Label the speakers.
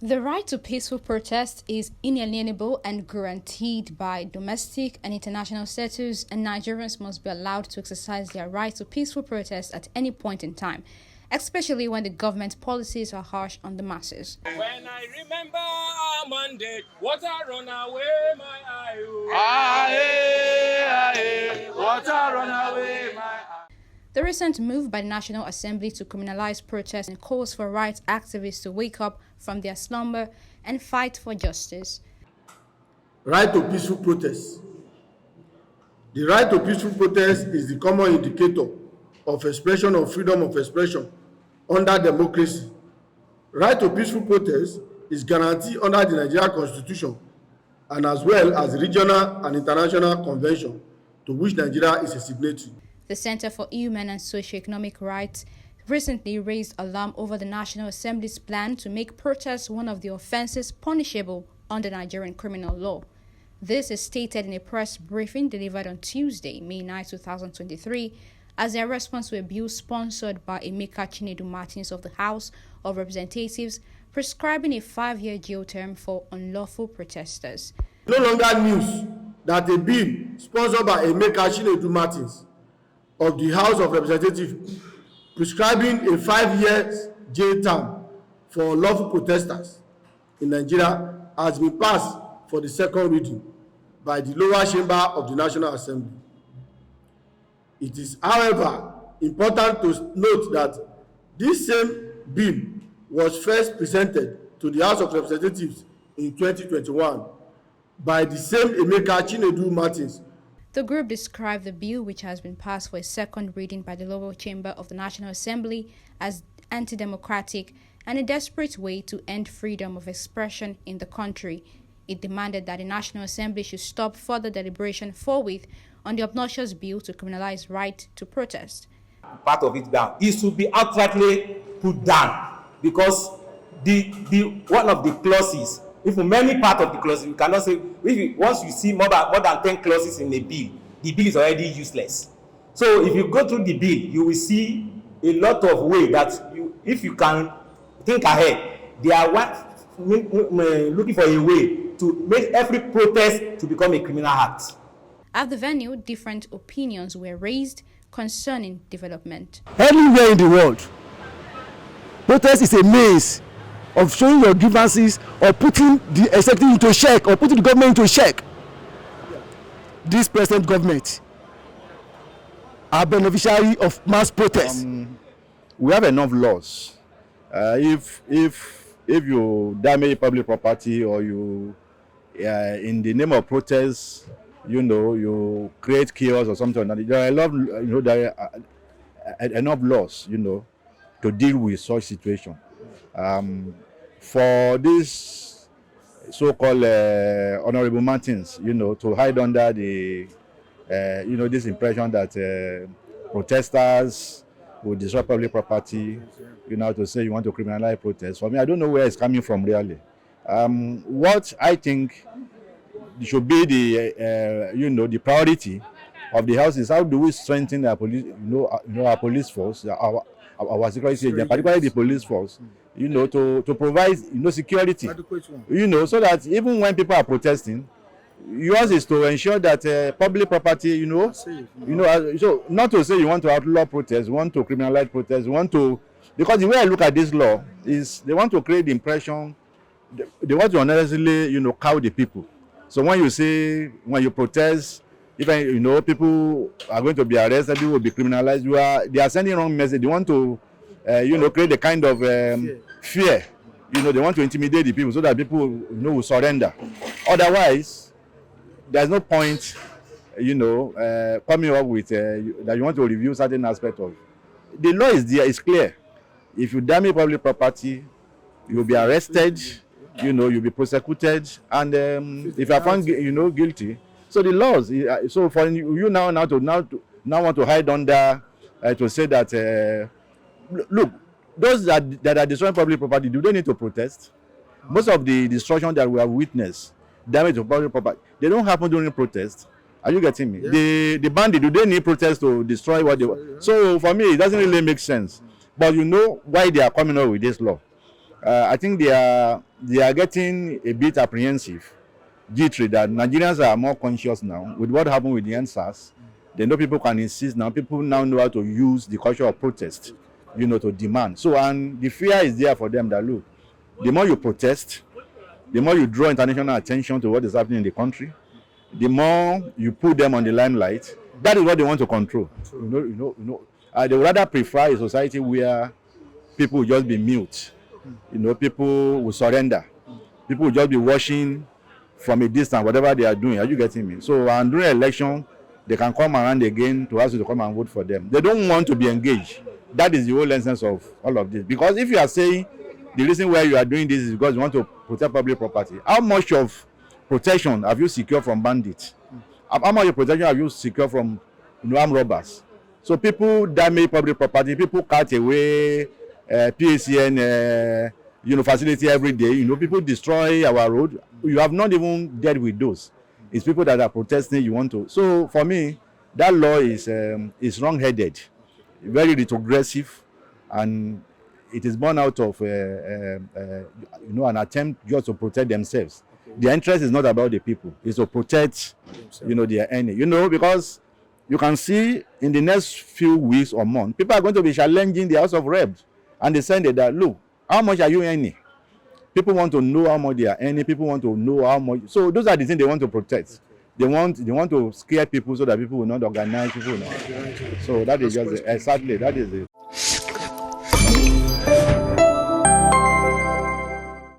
Speaker 1: The right to peaceful protest is inalienable and guaranteed by domestic and international statutes, and Nigerians must be allowed to exercise their right to peaceful protest at any point in time, especially when the government policies are harsh on the masses.
Speaker 2: When I remember our mandate, water run away my eye. Water run away my eye.
Speaker 1: The recent move by the National Assembly to criminalize protests and calls for rights activists to wake up from their slumber and fight for justice.
Speaker 3: Right to peaceful protest. The right to peaceful protest is the common indicator of expression of freedom of expression under democracy. Right to peaceful protest is guaranteed under the Nigerian Constitution and as well as regional and international convention to which Nigeria is a signatory.
Speaker 1: The Center for Human and Socio-Economic Rights recently raised alarm over the National Assembly's plan to make protests one of the offenses punishable under Nigerian criminal law. This is stated in a press briefing delivered on Tuesday, May 9, 2023, as a response to a bill sponsored by Emeka Chinedu Martins of the House of Representatives prescribing a 5-year jail term for unlawful protesters.
Speaker 3: No longer news that a bill sponsored by Emeka Chinedu Martins of the House of Representatives prescribing a 5-year jail term for unlawful protesters in Nigeria has been passed for the second reading by the lower chamber of the National Assembly. It is, however, important to note that this same bill was first presented to the House of Representatives in 2021 by the same Emeka Chinedu Martins.
Speaker 1: The group described the bill, which has been passed for a second reading by the lower chamber of the National Assembly, as anti-democratic and a desperate way to end freedom of expression in the country. It demanded that the National Assembly should stop further deliberation forthwith on the obnoxious bill to criminalize right to protest.
Speaker 4: Part of it down is to be outrightly put down, because the one of the clauses, if many part of the clauses, you cannot say, once you see more than 10 clauses in a bill, the bill is already useless. So if you go through the bill, you will see a lot of ways that if you can think ahead, they are looking for a way to make every protest to become a criminal act.
Speaker 1: At the venue, different opinions were raised concerning development.
Speaker 5: Anywhere in the world, protest is a means of showing your grievances or putting the executive into check or putting the government into check. This present government are beneficiary of mass protests.
Speaker 6: We have enough laws. If you damage public property or you, in the name of protest, you create chaos or something, there are a lot, there are enough laws, to deal with such situation. For this so-called Honorable Martins, to hide under the, this impression that protesters will destroy public property, to say you want to criminalize protests. For me, I don't know where it's coming from really. What I think should be the, the priority of the House is how do we strengthen our police, our police force, our security agents, particularly the police force, to provide, security, so that even when people are protesting, yours is to ensure that public property, so not to say you want to outlaw protests, you want to criminalize protests, you want to, because the way I look at this law is they want to create the impression, they want to unnecessarily, cow the people. So when you say, when you protest, even, people are going to be arrested, people will be criminalized, they are sending wrong message. They want to, create a kind of fear. They want to intimidate the people so that people, will surrender. Otherwise, there's no point, coming up with that you want to review certain aspect of. The law is there, it's clear. If you damage public property, you'll be arrested, you'll be prosecuted, and if you are found, guilty. So the laws. So for you now want to hide under to say that look, those that are destroying public property, do they need to protest? Most of the destruction that we have witnessed, damage of public property, they don't happen during protest. Are you getting me? Yeah. The bandit, do they need protest to destroy what they want? So for me, it doesn't really make sense. But you know why they are coming up with this law. I think they are getting a bit apprehensive, jittery, that Nigerians are more conscious now with what happened with the NSAS. They know people can insist now. People now know how to use the culture of protest, to demand. So, and the fear is there for them that, look, the more you protest, the more you draw international attention to what is happening in the country, the more you put them on the limelight. That is what they want to control. They would rather prefer a society where people will just be mute. People will surrender. People will just be watching from a distance whatever they are doing. Are you getting me? So, and during election, they can come around again to ask you to come and vote for them. They don't want to be engaged. That is the whole essence of all of this. Because if you are saying the reason why you are doing this is because you want to protect public property, how much of protection have you secured from bandits? How much of protection have you secured from armed robbers? So people damage public property, people cut away PACN facility every day. People destroy our road. You have not even dealt with those. It's people that are protesting. You want to. So for me, that law is wrong-headed, very retrogressive, and it is born out of an attempt just to protect themselves. Their interest is not about the people; it's to protect, their enemy. Because you can see in the next few weeks or months, people are going to be challenging the House of Reps, and they say that, look, how much are you earning? People want to know how much they are earning. People want to know how much. So those are the things they want to protect. They want to scare people so that people will not organize. People will not. So that is just exactly that is it.